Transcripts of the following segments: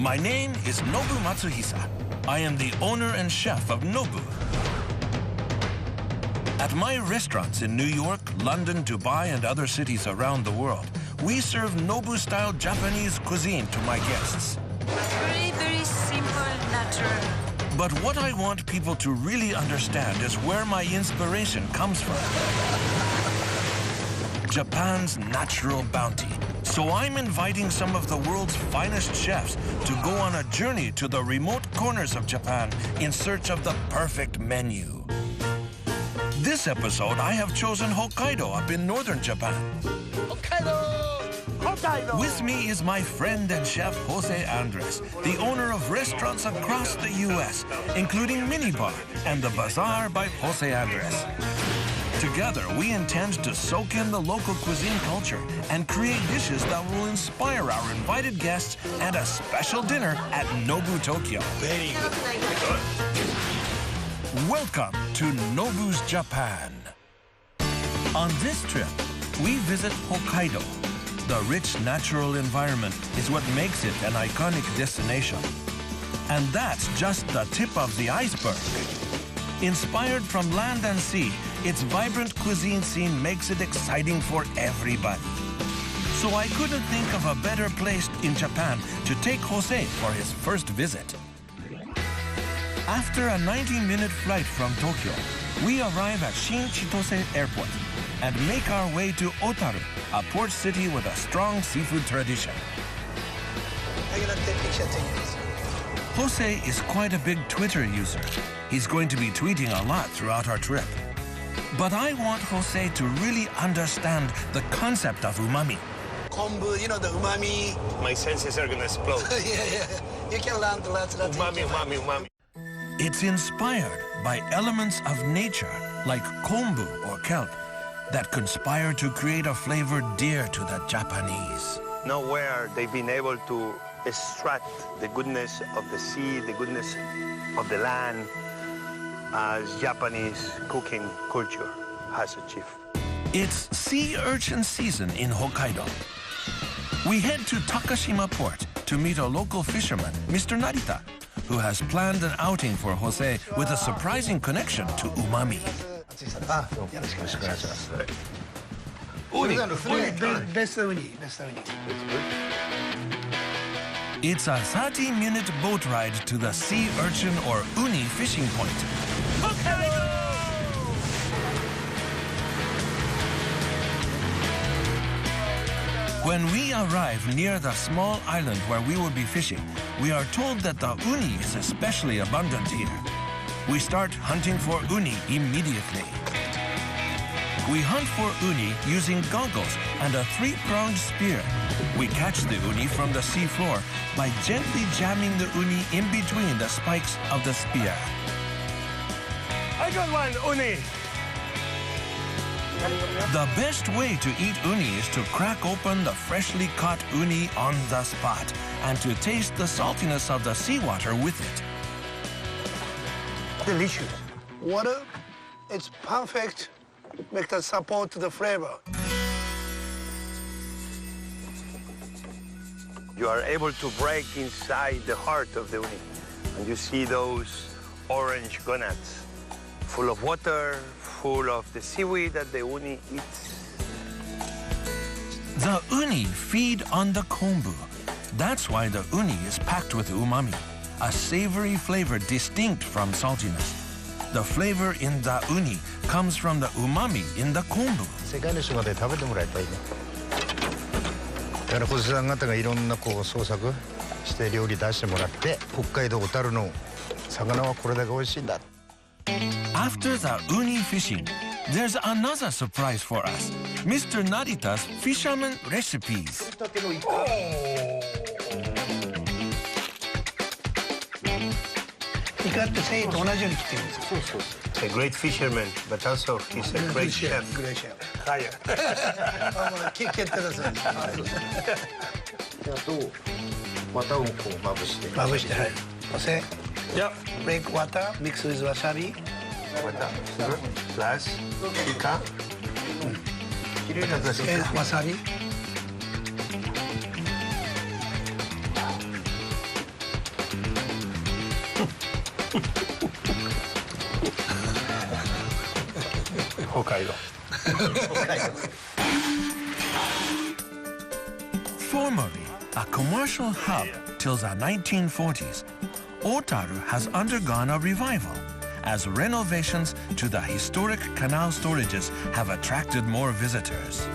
My name is Nobu Matsuhisa. I am the owner and chef of Nobu. At my restaurants in New York, London, Dubai, and other cities around the world, we serve Nobu-style Japanese cuisine to my guests. Very, very simple, natural. But what I want people to really understand is where my inspiration comes from. Japan's natural bounty. So I'm inviting some of the world's finest chefs to go on a journey to the remote corners of Japan in search of the perfect menu. This episode, I have chosen Hokkaido up in northern Japan. Hokkaido! With me is my friend and chef Jose Andres, the owner of restaurants across the U.S., including Minibar and the Bazaar by Jose Andres. Together, we intend to soak in the local cuisine culture and create dishes that will inspire our invited guests and a special dinner at Nobu Tokyo. Very good. Welcome to Nobu's Japan. On this trip, we visit Hokkaido. The rich natural environment is what makes it an iconic destination. And that's just the tip of the iceberg. Inspired from land and sea, its vibrant cuisine scene makes it exciting for everybody. So I couldn't think of a better place in Japan to take Jose for his first visit. After a 90-minute flight from Tokyo, we arrive at Shin Chitose Airport and make our way to Otaru, a port city with a strong seafood tradition. Jose is quite a big Twitter user. He's going to be tweeting a lot throughout our trip. But I want Jose to really understand the concept of umami. Kombu, you know the umami. My senses are gonna explode. Yeah. You can learn to lots of Umami. It's inspired by elements of nature, like kombu or kelp, that conspire to create a flavor dear to the Japanese. Nowhere they've been able to extract the goodness of the sea, the goodness of the land, as Japanese cooking culture has achieved. It's sea urchin season in Hokkaido. We head to Takashima Port to meet a local fisherman, Mr. Narita, who has planned an outing for Jose with a surprising connection to umami. Best uni. It's a 30-minute boat ride to the sea urchin or uni fishing point. When we arrive near the small island where we will be fishing, we are told that the uni is especially abundant here. We start hunting for uni immediately. We hunt for uni using goggles and a 3-pronged spear. We catch the uni from the sea floor by gently jamming the uni in between the spikes of the spear. I got one, uni. The best way to eat uni is to crack open the freshly caught uni on the spot and to taste the saltiness of the seawater with it. Delicious. Water, it's perfect. Make the support to the flavor. You are able to break inside the heart of the uni, and you see those orange gonads, full of water, full of the seaweed that the uni eats. The uni feed on the kombu. That's why the uni is packed with umami, a savory flavor distinct from saltiness. The flavor in the uni comes from the umami in the kombu. 世界の人まで食べてもらいたいね。だから小瀬さん方がいろんな創作して料理出してもらって、北海道小樽の魚はこれだけ美味しいんだ。After the uni fishing, there's another surprise for us. Mr. Narita's fisherman recipes. A great fisherman, but also he's a great chef. Great chef. Higher. 蹴ってください。あと綿をこうまぶして。まぶして、はい。Jose, Yep. make water, mix with wasabi. Plus, Ika. きれいな出し And wasabi. Hokkaido. Formerly a commercial hub till the 1940s, Otaru has undergone a revival as renovations to the historic canal storages have attracted more visitors.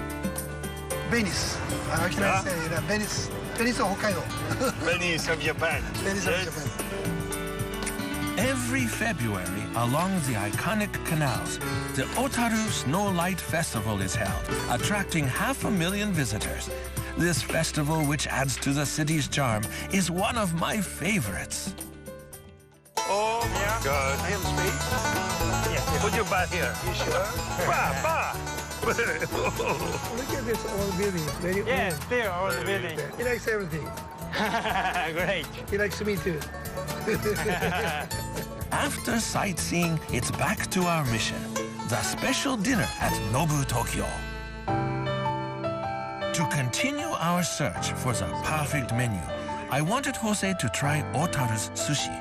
Venice. How can I say that? Venice. Venice of Hokkaido. Venice of Japan. Venice of Japan. Every February, along the iconic canals, the Otaru Snow Light Festival is held, attracting 500,000 visitors. This festival, which adds to the city's charm, is one of my favorites. Oh my God. I have space. Yeah. Put your butt here. You sure? Look Look at this old building. Very Yeah, old. still all the building. He likes everything. Great. He likes me too. After sightseeing, it's back to our mission, the special dinner at Nobu Tokyo. To continue our search for the perfect menu, I wanted Jose to try Otaru's sushi.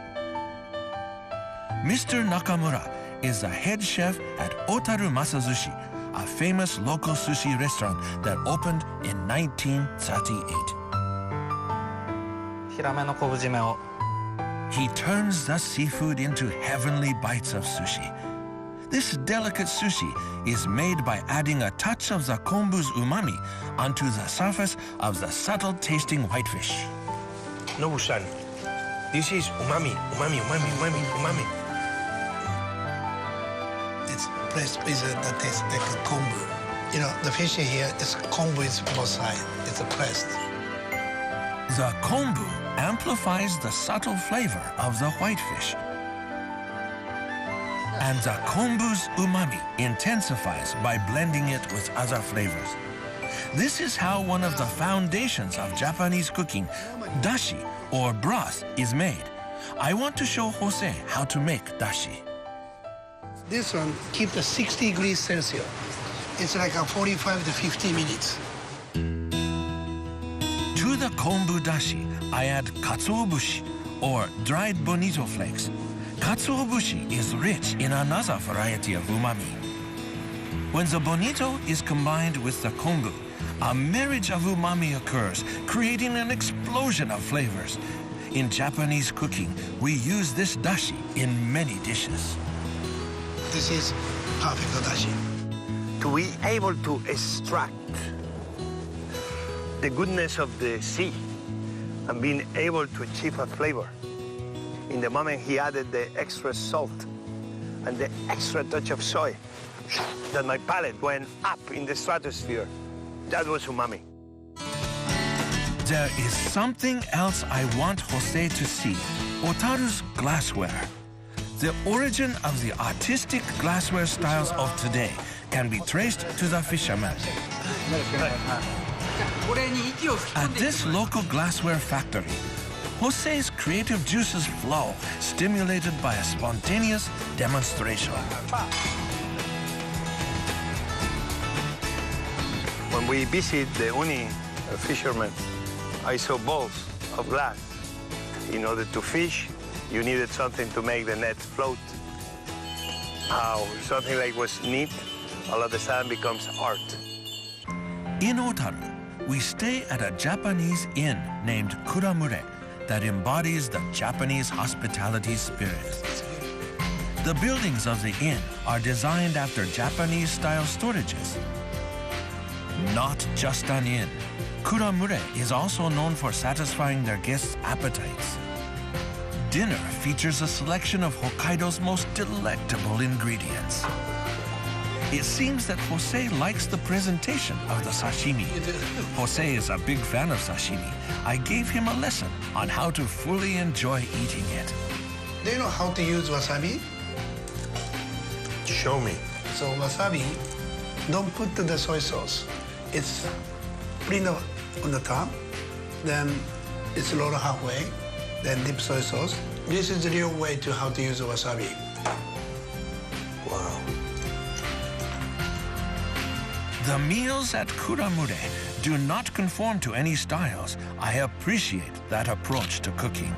Mr. Nakamura is the head chef at Otaru Masazushi, a famous local sushi restaurant that opened in 1938. ヒラメの昆布締めを He turns the seafood into heavenly bites of sushi. This delicate sushi is made by adding a touch of the kombu's umami onto the surface of the subtle-tasting whitefish. Nobu-san, this is umami, umami, umami, umami, umami. It's pressed with that tastes like a kombu. You know, the fish here is kombu is both sides. It's pressed. The kombu amplifies the subtle flavor of the whitefish. And the kombu's umami intensifies by blending it with other flavors. This is how one of the foundations of Japanese cooking, dashi, or broth, is made. I want to show Jose how to make dashi. This one keep the 60 degrees Celsius. It's like a 45 to 50 minutes. To the kombu dashi, I add katsuobushi, or dried bonito flakes. Katsuobushi is rich in another variety of umami. When the bonito is combined with the kombu, a marriage of umami occurs, creating an explosion of flavors. In Japanese cooking, we use this dashi in many dishes. This is perfect dashi. To be able to extract the goodness of the sea and being able to achieve a flavor. In the moment he added the extra salt and the extra touch of soy, that my palate went up in the stratosphere. That was umami. There is something else I want Jose to see, Otaru's glassware. The origin of the artistic glassware styles of today can be traced to the fishermen. At this local glassware factory, Jose's creative juices flow, stimulated by a spontaneous demonstration. When we visit the Uni fishermen, I saw bowls of glass. In order to fish, you needed something to make the net float. How something like was neat, all of a sudden becomes art. In Otaru, we stay at a Japanese inn named Kuramure that embodies the Japanese hospitality spirit. The buildings of the inn are designed after Japanese-style storages. Not just an inn, Kuramure is also known for satisfying their guests' appetites. Dinner features a selection of Hokkaido's most delectable ingredients. It seems that Jose likes the presentation of the sashimi. Jose is a big fan of sashimi. I gave him a lesson on how to fully enjoy eating it. Do you know how to use wasabi? Show me. So wasabi, don't put the soy sauce. It's put it on the top, then it's rolled halfway, then dip soy sauce. This is the real way to how to use wasabi. Wow. The meals at Kuramure do not conform to any styles. I appreciate that approach to cooking.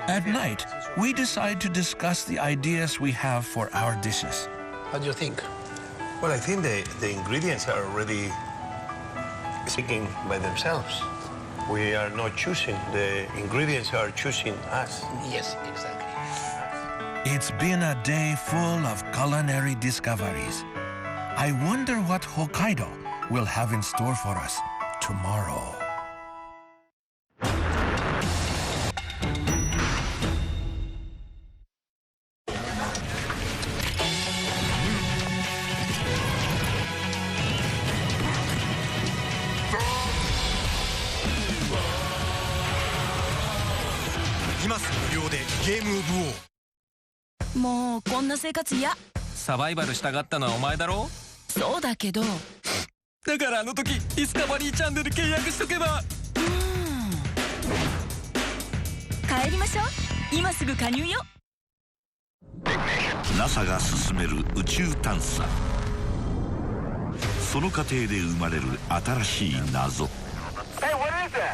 At night, we decide to discuss the ideas we have for our dishes. What do you think? Well, I think the ingredients are already speaking by themselves. We are not choosing. The ingredients are choosing us. Yes, exactly. It's been a day full of culinary discoveries. I wonder what Hokkaido will have in store for us tomorrow. Game of War もうこんな生活嫌。サバイバルしたがったのはお前だろ。そうだけど。だからあの時ディスカバリーチャンネル契約しとけば。帰りましょう。今すぐ加入よ。 NASA が進める宇宙探査。その過程で生まれる新しい謎。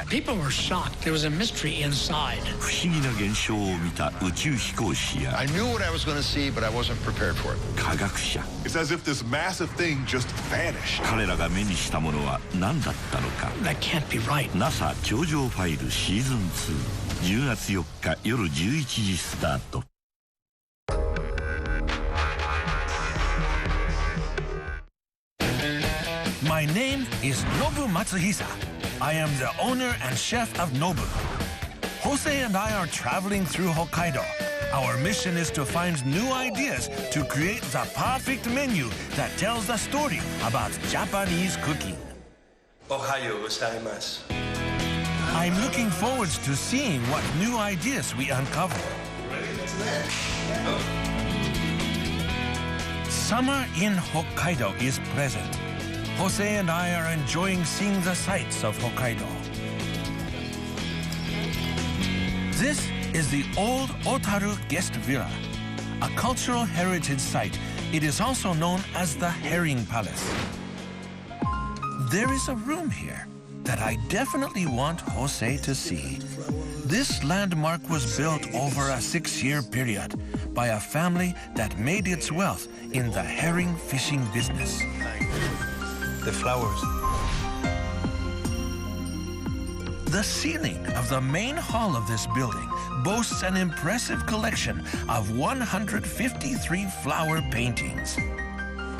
People were shocked. There was a mystery inside. 不思議な現象を見た宇宙飛行士や I knew what I was going to see, but I wasn't prepared for it. 科学者。 It's as if this massive thing just vanished. 彼らが目にしたものは何だったのか。 That can't be right. NASA 頂上ファイルシーズン2。10月4日夜11時スタート。 My name is Nobu Matsuhisa. I am the owner and chef of Nobu. Jose and I are traveling through Hokkaido. Our mission is to find new ideas to create the perfect menu that tells the story about Japanese cooking. Ohayo gozaimasu. I'm looking forward to seeing what new ideas we uncover. Summer in Hokkaido is present. Jose and I are enjoying seeing the sights of Hokkaido. This is the old Otaru Guest Villa, a cultural heritage site. It is also known as the Herring Palace. There is a room here that I definitely want Jose to see. This landmark was built over a 6-year period by a family that made its wealth in the herring fishing business. The flowers. The ceiling of the main hall of this building boasts an impressive collection of 153 flower paintings.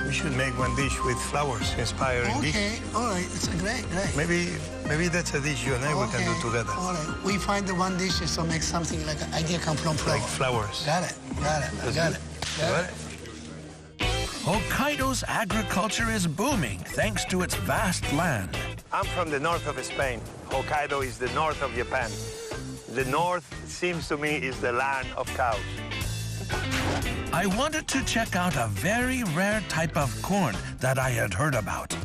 We should make one dish with flowers inspiring this. Okay, all right, it's great. Maybe that's a dish you and I we can do together. All right, we find the one dish so make something like an idea come from flower. Like flowers. Got it. I got it. Hokkaido's agriculture is booming thanks to its vast land. I'm from the north of Spain. Hokkaido is the north of Japan. The north, seems to me, is the land of cows. I wanted to check out a very rare type of corn that I had heard about.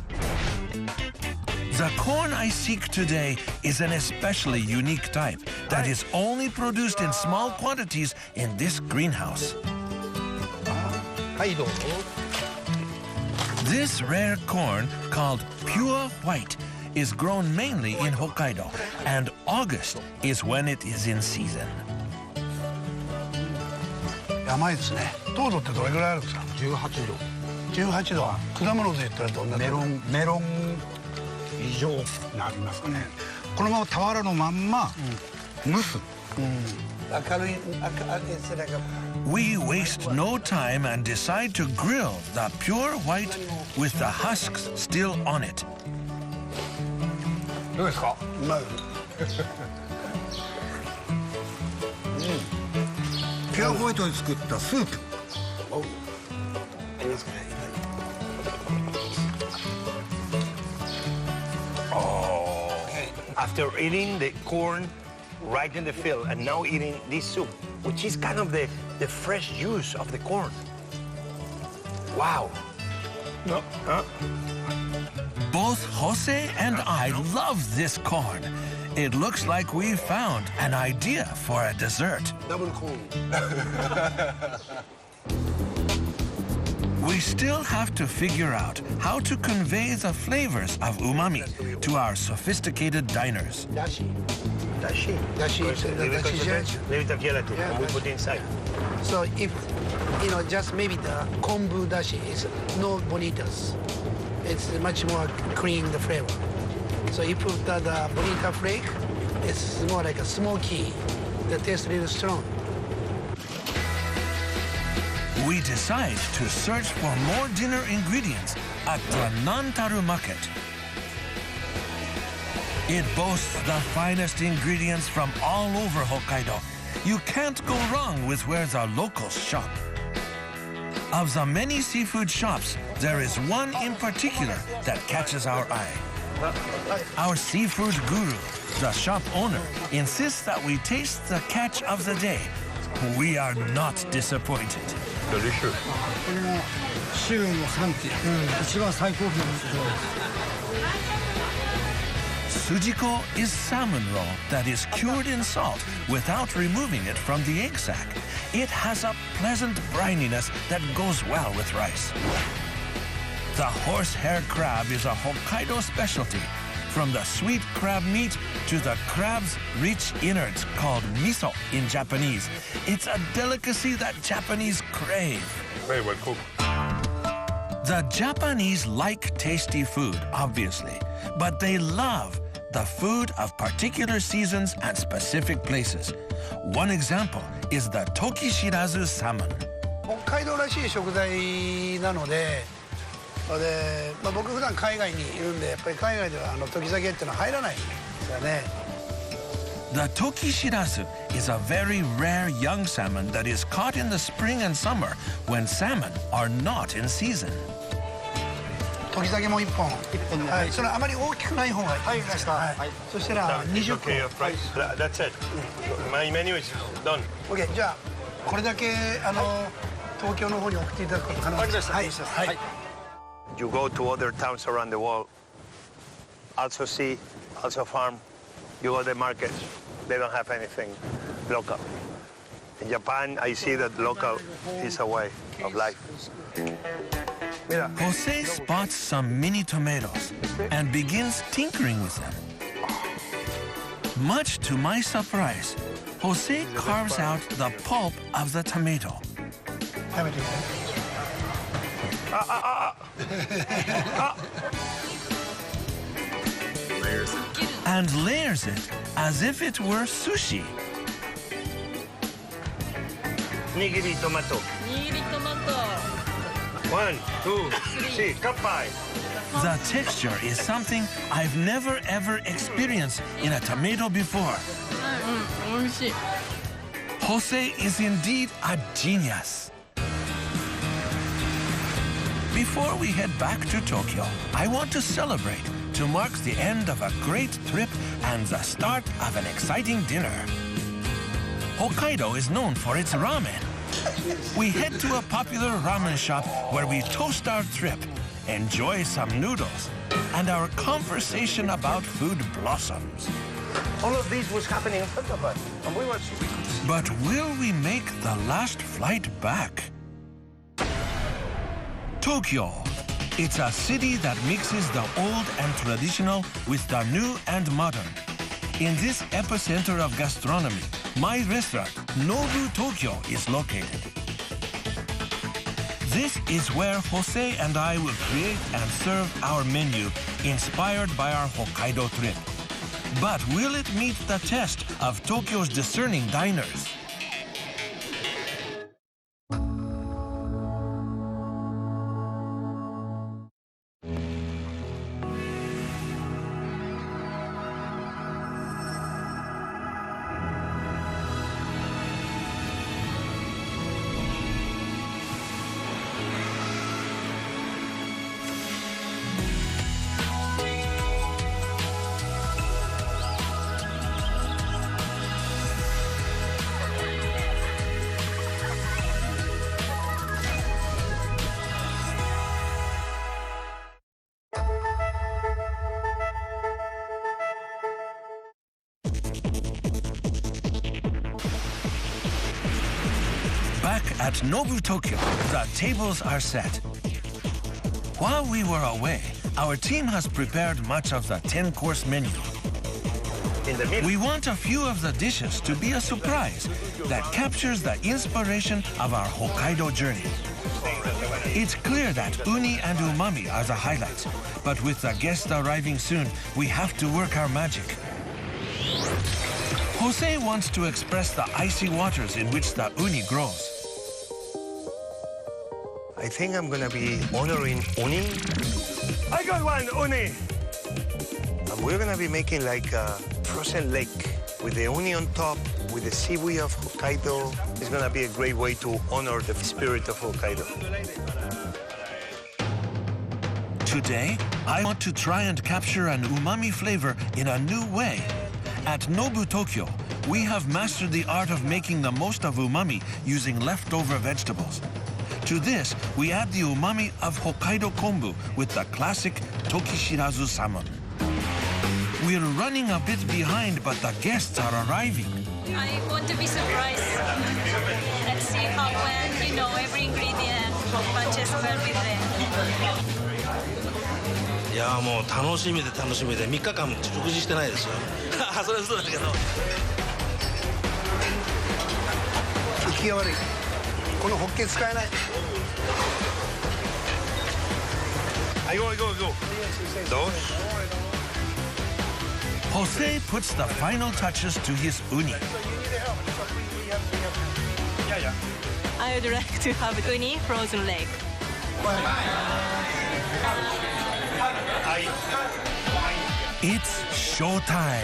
The corn I seek today is an especially unique type that is only produced in small quantities in this greenhouse. This rare corn, called pure white, is grown mainly in Hokkaido, and August is when it is in season. 甘いですね。糖度ってどれぐらいあるんですか？18度。18度。果物で言ったらどんな？メロン以上なりますかね。このまま俵のまんま蒸す。明るい。We waste no time and decide to grill the pure white with the husks still on it. どうですか？うまい。ピュアホワイトで作ったスープ。After eating the corn right in the field and now eating this soup, which is kind of the fresh juice of the corn. Wow. Both Jose and I love this corn. It looks like we found an idea for a dessert. Double corn. We still have to figure out how to convey the flavors of umami to our sophisticated diners. Dashi. Dashi, Leave it dashi. Leave it aquí Yeah, and we dashi. put inside. So if, just maybe the kombu dashi is no bonitas. It's much more clean, the flavor. So you put the bonita flake, it's more like a smoky. The taste a little strong. We decide to search for more dinner ingredients at the Nantaru Market. It boasts the finest ingredients from all over Hokkaido. You can't go wrong with where the locals shop. Of the many seafood shops, there is one in particular that catches our eye. Our seafood guru, the shop owner, insists that we taste the catch of the day. We are not disappointed. Delicious. Sujiko is salmon roll that is cured in salt without removing it from the egg sac. It has a pleasant brininess that goes well with rice. The horsehair crab is a Hokkaido specialty. From the sweet crab meat to the crab's rich innards called miso in Japanese. It's a delicacy that Japanese crave. Very well cooked. The Japanese like tasty food, obviously, but they love the food of particular seasons and specific places. One example is the Tokishirazu salmon. 北海道らしい食材なので、僕普段海外にいるんで、やっぱり海外ではトキサケっていうのは入らないんですよね。The Tokishirazu is a very rare young salmon that is caught in the spring and summer when salmon are not in season. トキサケも1本。はい、それあまり大きくない方がいい。はい、はい。そしたら20個。Okay, price. That's it. My menu is done. OK、じゃあこれだけ東京の方に送っていただくこと可能ですか。はい。はい。You go to other towns around the world, also see, also farm. You go to the markets, they don't have anything local. In Japan, I see that local is a way of life. Jose spots some mini tomatoes and begins tinkering with them. Much to my surprise, Jose carves out the pulp of the tomato. And layers it as if it were sushi. Nigiri tomato. 1, 2, 3, kappai. The texture is something I've never ever experienced in a tomato before. Jose is indeed a genius. Before we head back to Tokyo, I want to celebrate to mark the end of a great trip and the start of an exciting dinner. Hokkaido is known for its ramen. We head to a popular ramen shop where we toast our trip, enjoy some noodles, and our conversation about food blossoms. All of this was happening in front of us, and we were... But will we make the last flight back? Tokyo. It's a city that mixes the old and traditional with the new and modern. In this epicenter of gastronomy, my restaurant, Nobu Tokyo, is located. This is where Jose and I will create and serve our menu inspired by our Hokkaido trip. But will it meet the test of Tokyo's discerning diners? Back at Nobu Tokyo, the tables are set. While we were away, our team has prepared much of the 10-course menu. in the middle. We want a few of the dishes to be a surprise that captures the inspiration of our Hokkaido journey. It's clear that uni and umami are the highlights, but with the guests arriving soon, we have to work our magic. Jose wants to express the icy waters in which the uni grows. I think I'm gonna be honoring uni. I got one, uni! And we're gonna be making like a frozen lake with the uni on top, with the seaweed of Hokkaido. It's gonna be a great way to honor the spirit of Hokkaido. Today, I want to try and capture an umami flavor in a new way. At Nobu Tokyo, we have mastered the art of making the most of umami using leftover vegetables. To this, we add the umami of Hokkaido kombu with the classic Tokishirazu salmon. We're running a bit behind, but the guests are arriving. I want to be surprised and see how well, every ingredient matches well with them. いやもう楽しみで楽しみで3日間食事してないですよ。それは嘘だけど。息が悪い。このホッケ使えない。I go. Dos. Jose puts the final touches to his uni. I would like to have uni frozen lake. It's showtime.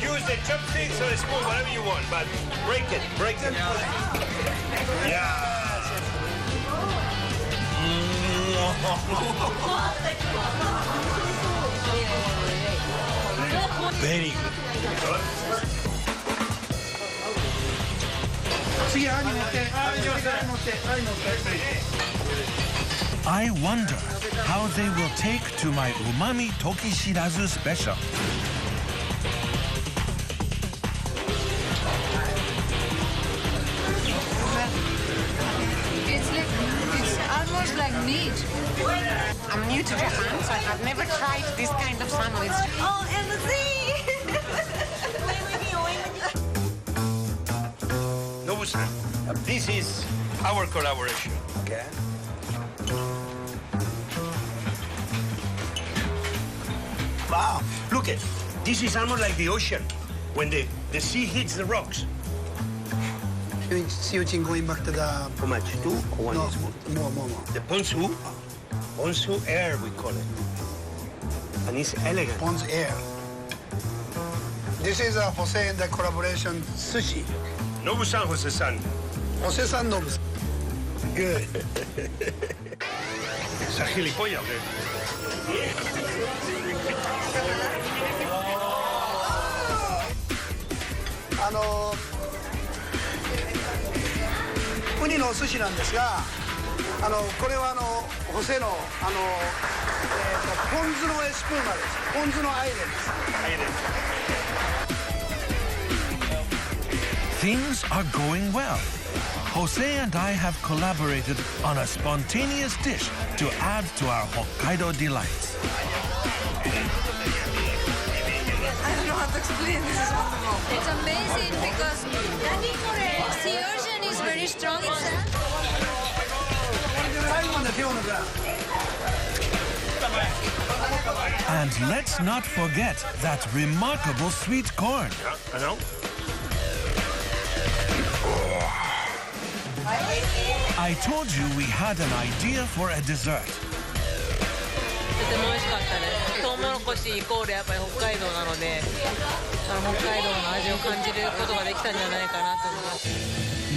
Use the chopsticks or a spoon, whatever you want, but break it. Yeah. Very good. I wonder how they will take to my umami Tokishirazu special. It's almost like meat. I'm new to Japan, so I've never tried this kind of sandwich. Oh, Nobu-san, this is our collaboration, okay? Wow, look at this is almost like the ocean when the sea hits the rocks. Siuchin going back to the... How much? 2 or 1 No, teaspoon? more. The ponzu? Ponzu air, we call it. And it's elegant. Ponzu air. This is a Jose and the collaboration sushi. Nobu-san, Jose-san. Jose-san, Nobu-san. Good. ¿Esa gilipollas o qué? Uniのお寿司なんですが、これはホセのポン酢のエスプーマです。ポン酢のアイレです。Things are going well. Jose and I have collaborated on a spontaneous dish to add to our Hokkaido delights. I don't know how to explain. This is wonderful. It's amazing because the ocean is very strong itself. And let's not forget that remarkable sweet corn. I know. I told you we had an idea for a dessert. とても美味しかったです。トウモロコシイコールやっぱり北海道なので、北海道の味を感じることができたんじゃないかなと思います。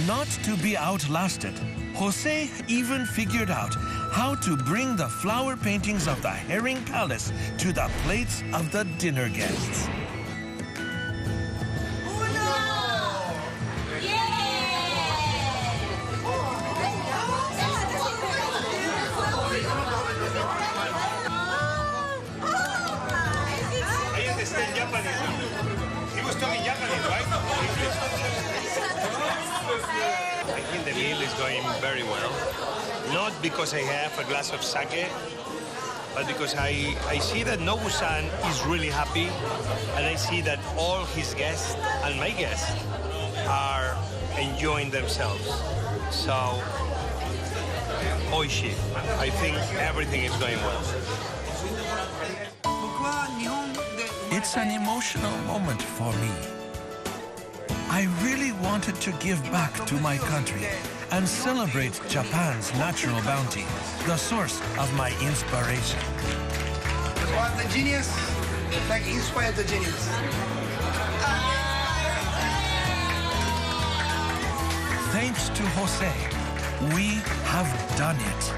Not to be outlasted, Jose even figured out how to bring the flower paintings of the Herring Palace to the plates of the dinner guests. Japanese. He was talking Japanese, right? I think the meal is going very well. Not because I have a glass of sake, but because I see that Nobu-san is really happy, and I see that all his guests and my guests are enjoying themselves. So, oishi. I think everything is going well. It's an emotional moment for me. I really wanted to give back to my country and celebrate Japan's natural bounty, the source of my inspiration. The genius, like inspired the genius. Thanks to Jose, we have done it.